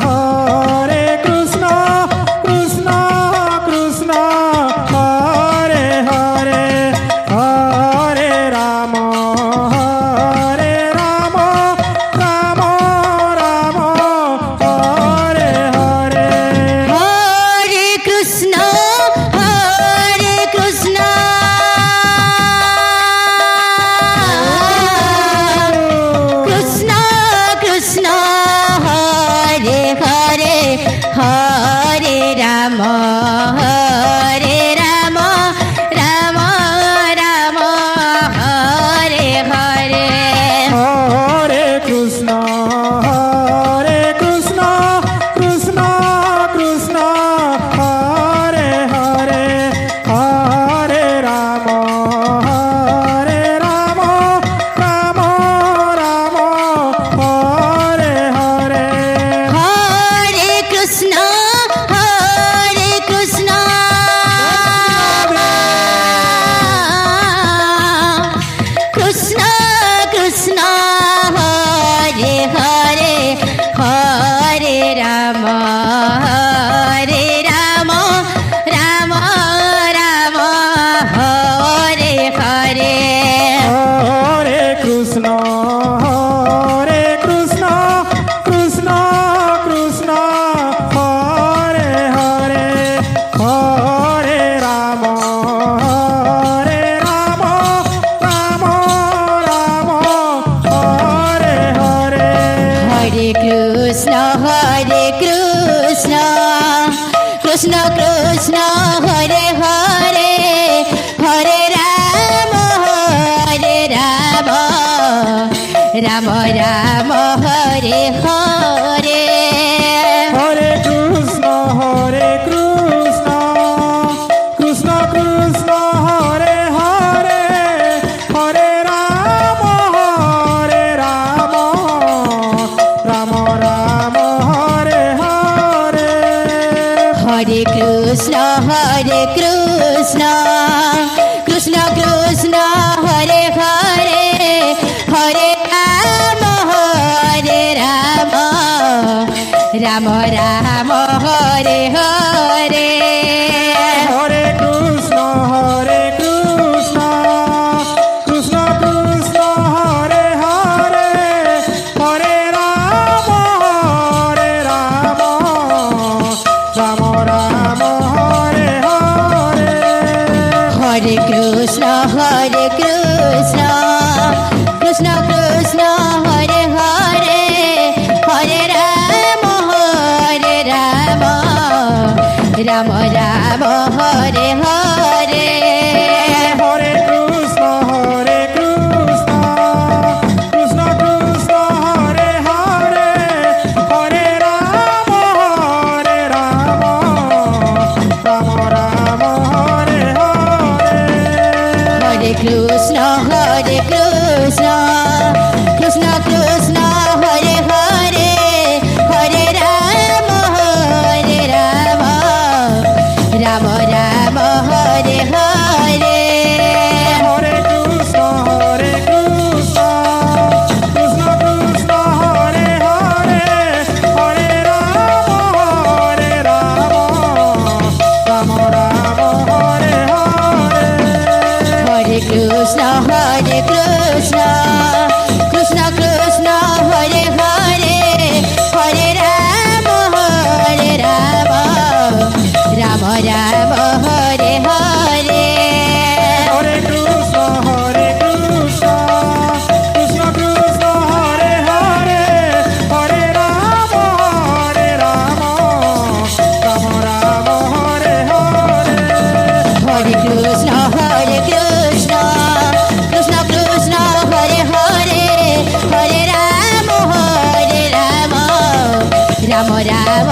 Hare Krishna Krishna Krishna Hare Hare Hare Ram Ram Ram Hare Hare Hare Krishna Krishna Krishna Hare Hare Hare Ram Ram Ram Hare Hare Hare Krishna Krishna Krishna Hare Hare Hare Ram Ram Ram Hare Hare Hare Krishna Krishna Krishna Hare Hare Hare Ram Ram Ram Hare Hare Hare Krishna Krishna Krishna Hare Hare Hare Ram Ram Ram Hare Hare Hare Krishna Krishna Krishna Hare Hare Hare Ram Ram Ram Hare Hare Hare Krishna Krishna Krishna Hare Hare Hare Ram Ram Ram Hare Hare Hare Krishna Krishna Krishna Hare Hare Hare Ram Ram Ram Hare Hare Hare Krishna Krishna Krishna Hare Hare Hare Ram Ram Ram Hare Hare Hare Krishna Krishna Krishna Hare Hare Hare Ram Ram Ram Hare Hare Hare Krishna Krishna Krishna Hare Hare Hare Ram Ram Ram Hare Hare Hare Krishna Krishna Krishna Hare Hare Hare Ram Ram Ram Hare Hare Hare Krishna Krishna Krishna Hare Hare Hare Ram Ram Hare Hare Hare Krishna Krishna Krishna Hare Hare Hare Ram Ram Ram Hare Hare Hare Krishna Krishna Krishna Hare Hare Hare Ram Ram Hare Hare Hare Krishna Krishna Krishna Hare Hare Hare Ram Ram Ram